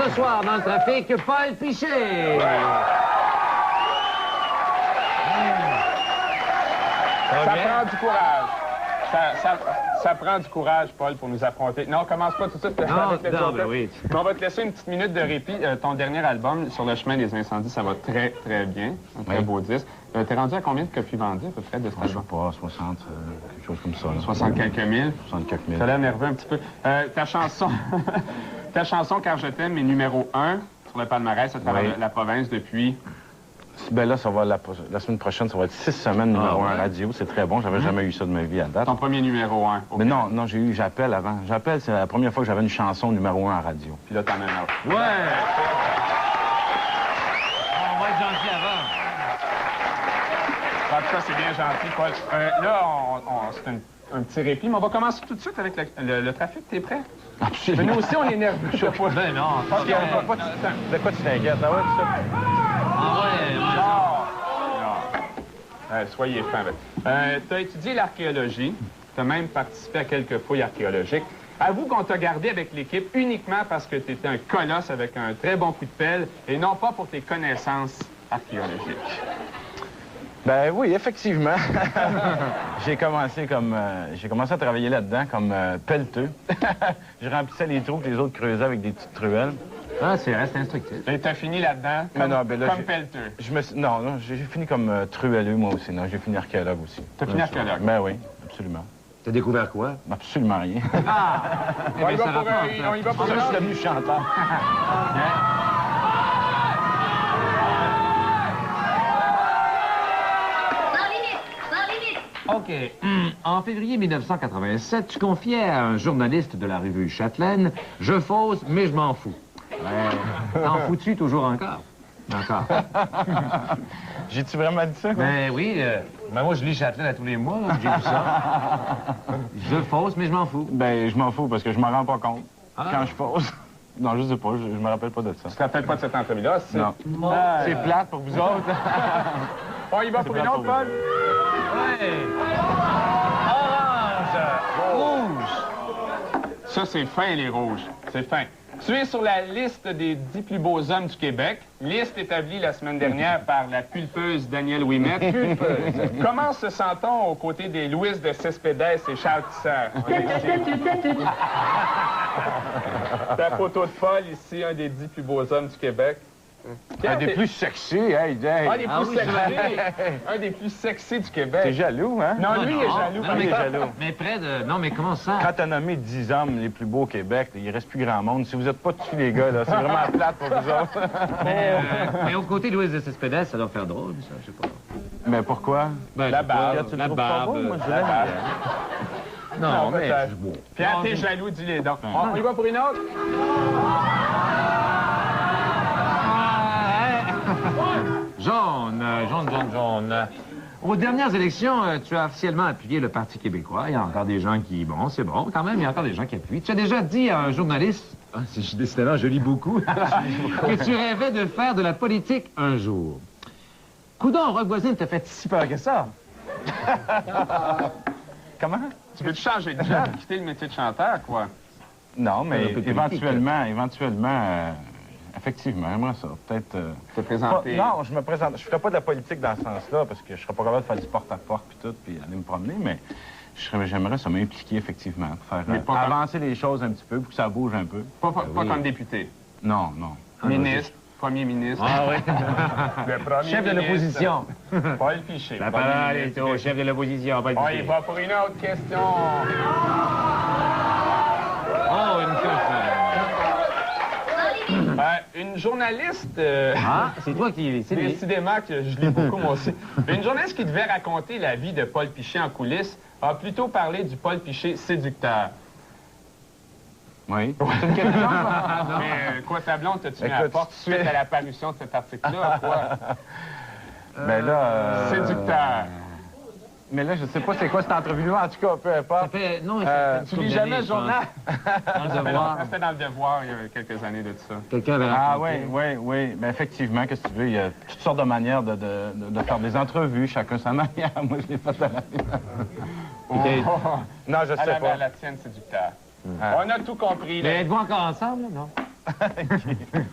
Ce soir, dans le trafic, Paul Piché. Ça prend du courage. Ça prend du courage, Paul, pour nous affronter. Non, commence pas tout de suite avec le Joker. Oui. Mais on va te laisser une petite minute de répit. Ton dernier album, Sur le chemin des incendies, ça va très, très bien. Un très beau disque. T'es rendu à combien de copies vendues, à peu près, de ce album? Je sais pas, 60, quelque chose comme ça. Là. 60 quelques mille. 60 quelques mille. T'as l'air nerveux un petit peu. Ta chanson, Car je t'aime, est numéro 1 sur le palmarès à travers la province depuis... Ben là, ça va la semaine prochaine, ça va être 6 semaines numéro 1 radio. C'est très bon. J'avais jamais eu ça de ma vie à date. Ton premier numéro 1. Mais non, j'ai eu J'appelle avant. J'appelle, c'est la première fois que j'avais une chanson numéro 1 à radio. Puis là, t'en as un autre. Ouais! On va être gentil avant. En tout cas, c'est bien gentil, Paul. Là, c'est un petit répit, mais on va commencer tout de suite avec le trafic. T'es prêt? Absolument. Mais nous aussi, on est nerveux. Je sais pas. Ben non. Parce qu'on ne pas tout le temps. De quoi tu t'inquiètes? Ah ouais, tout ça? Ah ouais. Soyez fin. Tu as étudié l'archéologie. Tu as même participé à quelques fouilles archéologiques. Avoue qu'on t'a gardé avec l'équipe uniquement parce que tu étais un colosse avec un très bon coup de pelle et non pas pour tes connaissances archéologiques. Ben oui, effectivement. J'ai commencé à travailler là-dedans comme pelleteux. Je remplissais les trous que les autres creusaient avec des petites truelles. Ah, c'est reste instructif. Et t'as fini là-dedans comme pelleteux. Non, j'ai fini comme truelleux, moi aussi. Non, j'ai fini archéologue aussi. T'as fini archéologue? Ben oui, absolument. T'as découvert quoi? Absolument rien. Ah! On y va pour Je suis devenu chanteur. OK. En février 1987, tu confiais à un journaliste de la revue Châtelaine « Je fausse, mais je m'en fous ». T'en fous-tu toujours encore? Encore. J'ai-tu vraiment dit ça? Ben oui. Ben moi, je lis Châtelaine à tous les mois. J'ai vu ça. Je fausse, mais je m'en fous. Ben, je m'en fous parce que je m'en rends pas compte quand je fausse. Non, je sais pas, je me rappelle pas de ça. Tu te rappelles pas de cette entrevue-là? Non. C'est plate pour vous autres. On y va pour une autre, Paul? Ouais. Rouge. Ça, c'est fin, les rouges. C'est fin. Tu es sur la liste des 10 plus beaux hommes du Québec, liste établie la semaine dernière par la pulpeuse Danielle Ouimet. Pulpeuse. Comment se sent-on aux côtés des Louise de Cespedes et Charles Tissère? Ta photo de Paul ici, un des 10 plus beaux hommes du Québec. Un des plus sexy, hey, Jay. Un des plus sexy. Un des plus sexy du Québec. T'es jaloux, hein? Non, lui, il est jaloux. Non, mais, il est jaloux. mais près de... Non, mais comment ça? Quand t'as nommé 10 hommes les plus beaux au Québec, il reste plus grand monde. Si vous êtes pas dessus, les gars, là, c'est vraiment plate pour vous autres. Mais aux côtés de Louise de Cespedes, ça doit faire drôle, ça, je sais pas. Mais pourquoi? Ben, La barbe. Tu le la trouves pas barbe. beau? Moi, je La l'aime. barbe. Non, mais... peut-être. c'est beau. Pierre, t'es jaloux, dis-les donc. On y va pour une autre? Jaune. Aux dernières élections, tu as officiellement appuyé le Parti québécois. Il y a encore des gens qui... Bon, c'est bon, quand même, il y a encore des gens qui appuient. Tu as déjà dit à un journaliste... Ah, décidément, je lis beaucoup. que tu rêvais de faire de la politique un jour. Coudon, Rock Voisine te fait si peur que ça. Comment? Tu veux-tu changer de job, quitter le métier de chanteur, quoi? Non, mais Un peu de politique. éventuellement, effectivement, j'aimerais ça. Peut-être... Te présenter. Non, je ferais pas de la politique dans ce sens-là, parce que je serais pas capable de faire du porte-à-porte puis tout, puis aller me promener, mais j'aimerais ça m'impliquer, effectivement, pour faire Mais pas avancer les choses un petit peu, pour que ça bouge un peu. Pas comme député. Non, non. Ministre, premier ministre. Ah oui. Le premier Chef de ministre, l'opposition. Paul Piché. La premier parole est ministre. au chef de l'opposition. On y va pour une autre question. Oh, une coche. Une journaliste... Ah, c'est toi qui... C'est lui. Décidément que je lis beaucoup, moi aussi. Une journaliste qui devait raconter la vie de Paul Piché en coulisses a plutôt parlé du Paul Piché séducteur. Oui. C'est une question? Mais quoi, ta blonde, t'as-tu mis à la Écoute, porte suite à l'apparition de cet article-là, quoi? Ben là... Séducteur. Mais là, je sais pas c'est quoi cette entrevue-là, en tout cas, peu Ça importe. fait... Non, Tu lis jamais le journal? Dans le devoir. C'était dans le devoir il y a quelques années de ça. Quelqu'un avait Ah raconté. oui. Ben effectivement, qu'est-ce que tu veux, il y a toutes sortes de manières de faire des entrevues, chacun sa manière. Moi, je l'ai fait à la mienne. Non, je sais À pas. la tienne séducteur. On a tout compris. là. Mais êtes-vous encore ensemble, là, non?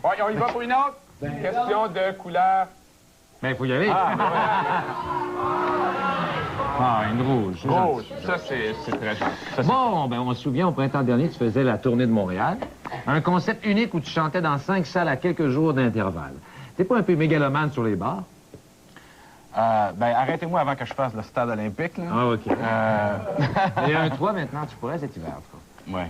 Ouais, on y va pour une autre? Question de couleur. Ben, il faut y aller. Ah, une rouge. c'est Rouge. gentil. Ça, c'est très gentil. Bon, ben, on se souvient, au printemps dernier, tu faisais la tournée de Montréal. Un concept unique où tu chantais dans 5 salles à quelques jours d'intervalle. T'es pas un peu mégalomane sur les bars? Ben, arrêtez-moi avant que je fasse le stade olympique, là. Ah, OK. Et un toit, maintenant, tu pourrais cet hiver, en tout cas. Ouais.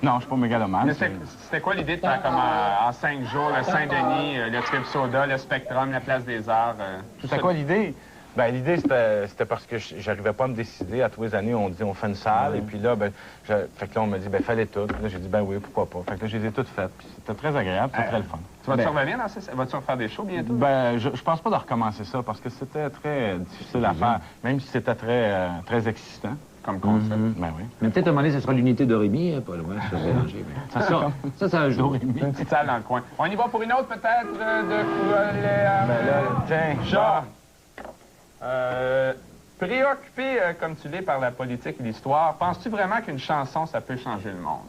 Non, je suis pas mégalomane. Mais c'était quoi l'idée de faire comme en 5 jours, le Saint-Denis, le Trip Soda, le Spectrum, la Place des Arts? C'était quoi l'idée? Ben, l'idée, c'était parce que j'arrivais pas à me décider. À tous les années, on dit on fait une salle. Et puis là, ben, fait que là, on m'a dit, ben, fallait toutes. Là, j'ai dit, ben oui, pourquoi pas. Fait que là, je les ai toutes faites. Puis c'était très agréable, c'était très le fun. Tu vas-tu revenir dans ces... Vas-tu refaire des shows bientôt? Ben, je pense pas de recommencer ça parce que c'était très difficile à faire, même si c'était très excitant. Comme concept. Ben oui. Mais peut-être à un moment donné, ce sera l'unité d'Orimi, pas loin, ça va mélanger. Ça un jour. Une petite salle dans le coin. On y va pour une autre, peut-être, de couleur... Ben là, tiens, Genre, préoccupé comme tu l'es par la politique et l'histoire, penses-tu vraiment qu'une chanson, ça peut changer le monde?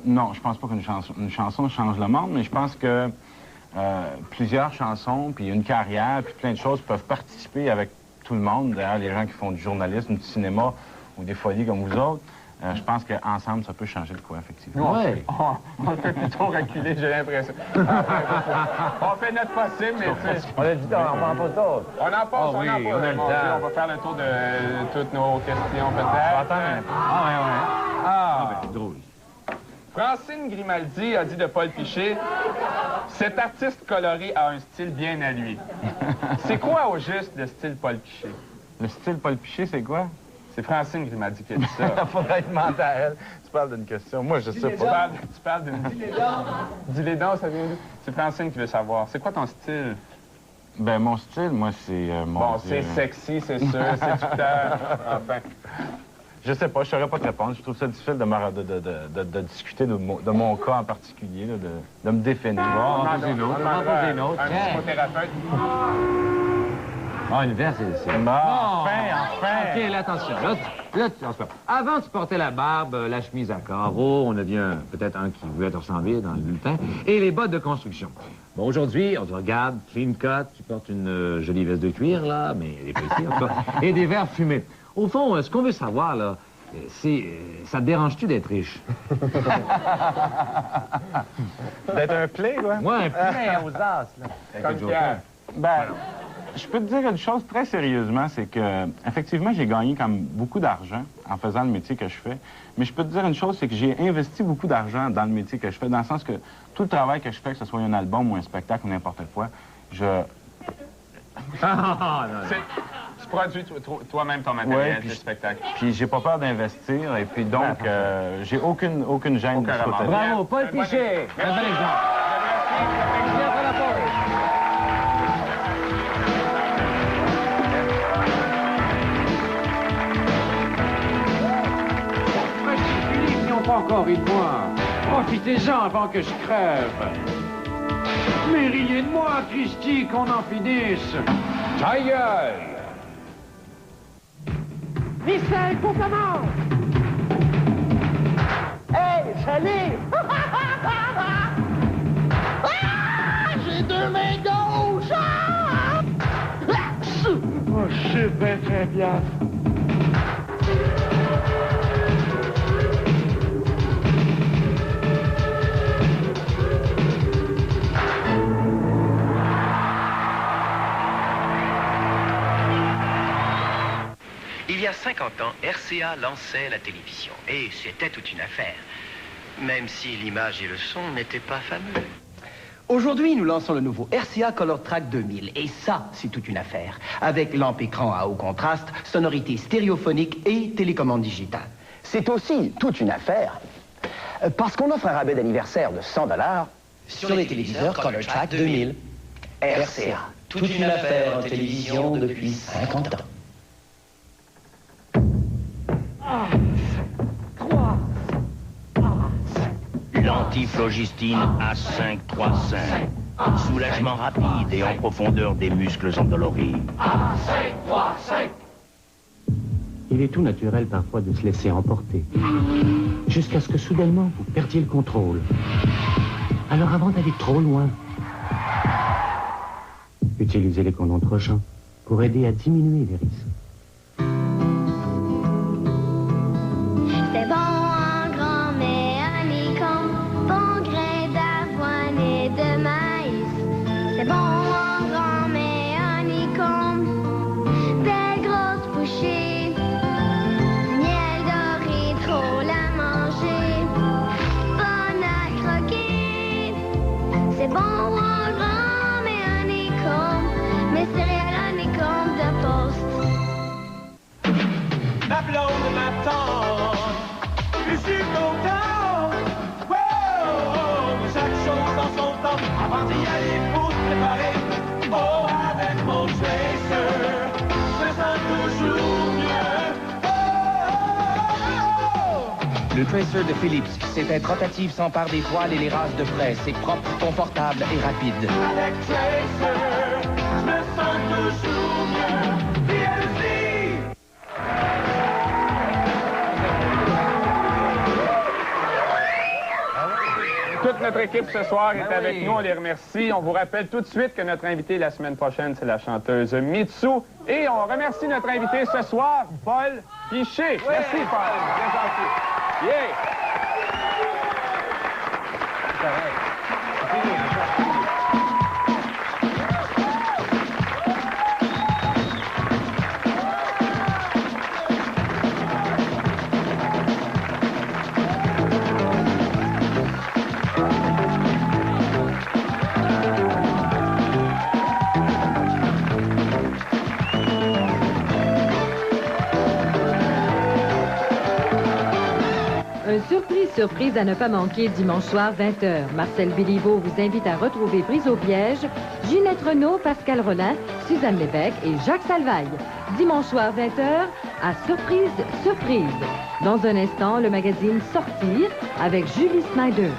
Non, je pense pas qu'une chanson change le monde, mais je pense que plusieurs chansons, puis une carrière, puis plein de choses peuvent participer avec tout le monde, d'ailleurs, les gens qui font du journalisme, du cinéma ou des folies comme vous autres. Je pense qu'ensemble, ça peut changer de quoi, effectivement. Ouais. On fait plutôt reculer, j'ai l'impression. On fait notre possible, mais tu sais... On a dit qu'on n'en parle pas d'autres. On en passe, Ah oui, on en passe. on a le Mon temps. Dieu, on va faire le tour de toutes nos questions, peut-être. Attends un peu. Ah, ben, c'est drôle. Francine Grimaldi a dit de Paul Piché, « Cet artiste coloré a un style bien à lui. » C'est quoi, au juste, le style Paul Piché? Le style Paul Piché, c'est quoi? C'est Francine Grimaldi qui a dit ça. Faudrait demander à elle. Tu parles d'une question. Moi, je sais pas. Tu parles d'une... Dis-les dents, ça vient d'où? C'est Francine qui veut savoir. C'est quoi ton style? Ben, mon style, moi, c'est... Bon, c'est sexy, c'est sûr, séducteur. Enfin. Je sais pas, je saurais pas te répondre. Je trouve ça difficile de discuter de mon cas en particulier, là, de me définir. On va en poser une autre. On va en poser une autre. Un Tiens. psychothérapeute. Ah, une verre, c'est... Enfin! OK, là, attention. Là, en tout cas, avant, tu portais la barbe, la chemise à carreaux, on a vu peut-être un qui voulait te ressembler dans le bulletin, et les bottes de construction. Bon, aujourd'hui, on te regarde, clean cut, tu portes une jolie veste de cuir, là, mais elle est pas ici, en tout cas, et des verres fumés. Au fond, ce qu'on veut savoir, là, c'est... ça te dérange-tu d'être riche? D'être un play, quoi? Moi, un plein aux as, là. Comme Pierre. Ben, je peux te dire une chose très sérieusement, c'est que, effectivement, j'ai gagné comme beaucoup d'argent en faisant le métier que je fais. Mais je peux te dire une chose, c'est que j'ai investi beaucoup d'argent dans le métier que je fais, dans le sens que tout le travail que je fais, que ce soit un album ou un spectacle ou n'importe quoi, Ah, non, non. Tu produis toi-même ton matériel, puis tes spectacles. Puis j'ai pas peur d'investir, et puis donc, j'ai aucune gêne de ce côté-là. Bravo, Paul Piché. Un bel exemple. Merci après la pause. Philippe, ils n'ont pas encore ri de moi. Profitez-en avant que je crève. Mais riez de moi, Christy, qu'on en finisse. Ta gueule. Michel, pour comment? Hey, salut! J'ai 2 mains gauches! Oh, je sais bien très bien. Il y a 50 ans, RCA lançait la télévision. Et c'était toute une affaire. Même si l'image et le son n'étaient pas fameux. Aujourd'hui, nous lançons le nouveau RCA Color Track 2000. Et ça, c'est toute une affaire. Avec lampe écran à haut contraste, sonorité stéréophonique et télécommande digitale. C'est aussi toute une affaire, parce qu'on offre un rabais d'anniversaire de 100 $ Sur les téléviseurs Color Track 2000. RCA. Toute une affaire en télévision depuis 50 ans. L'antiflogistine A535. Soulagement rapide et en profondeur des muscles endoloris. Il est tout naturel parfois de se laisser emporter. jusqu'à ce que soudainement vous perdiez le contrôle. Alors avant d'aller trop loin, utilisez les condoms de Trojan pour aider à diminuer les risques. C'est bon en grand, mais honeycomb, bon grain d'avoine et de maïs. C'est bon en grand, mais honeycomb, belle grosse bouchée, du miel doré, drôle à manger, bon à croquer. C'est bon en grand, mais honeycomb, mes céréales honeycomb de poste. M'appelons de ma tante, je suis content. Wow, chaque chose en son temps, avant d'y aller, faut se préparer. Oh, avec mon tracer, je me sens toujours mieux. Le Tracer de Philips, c'est être rotatif sans part des poils et les rases de près. C'est propre, confortable et rapide. Avec Tracer, je me sens toujours mieux. PLC! Toute notre équipe ce soir est avec nous, on les remercie. On vous rappelle tout de suite que notre invité la semaine prochaine, c'est la chanteuse Mitsu. Et on remercie notre invité ce soir, Paul Piché. Merci, Paul. Bien gentil. Yeah! Surprise à ne pas manquer dimanche soir 20h. Marcel Béliveau vous invite à retrouver Prise au piège, Ginette Renaud, Pascal Rollin, Suzanne Lévesque et Jacques Salvaille. Dimanche soir 20h à Surprise. Dans un instant, le magazine Sortir avec Julie Snyder.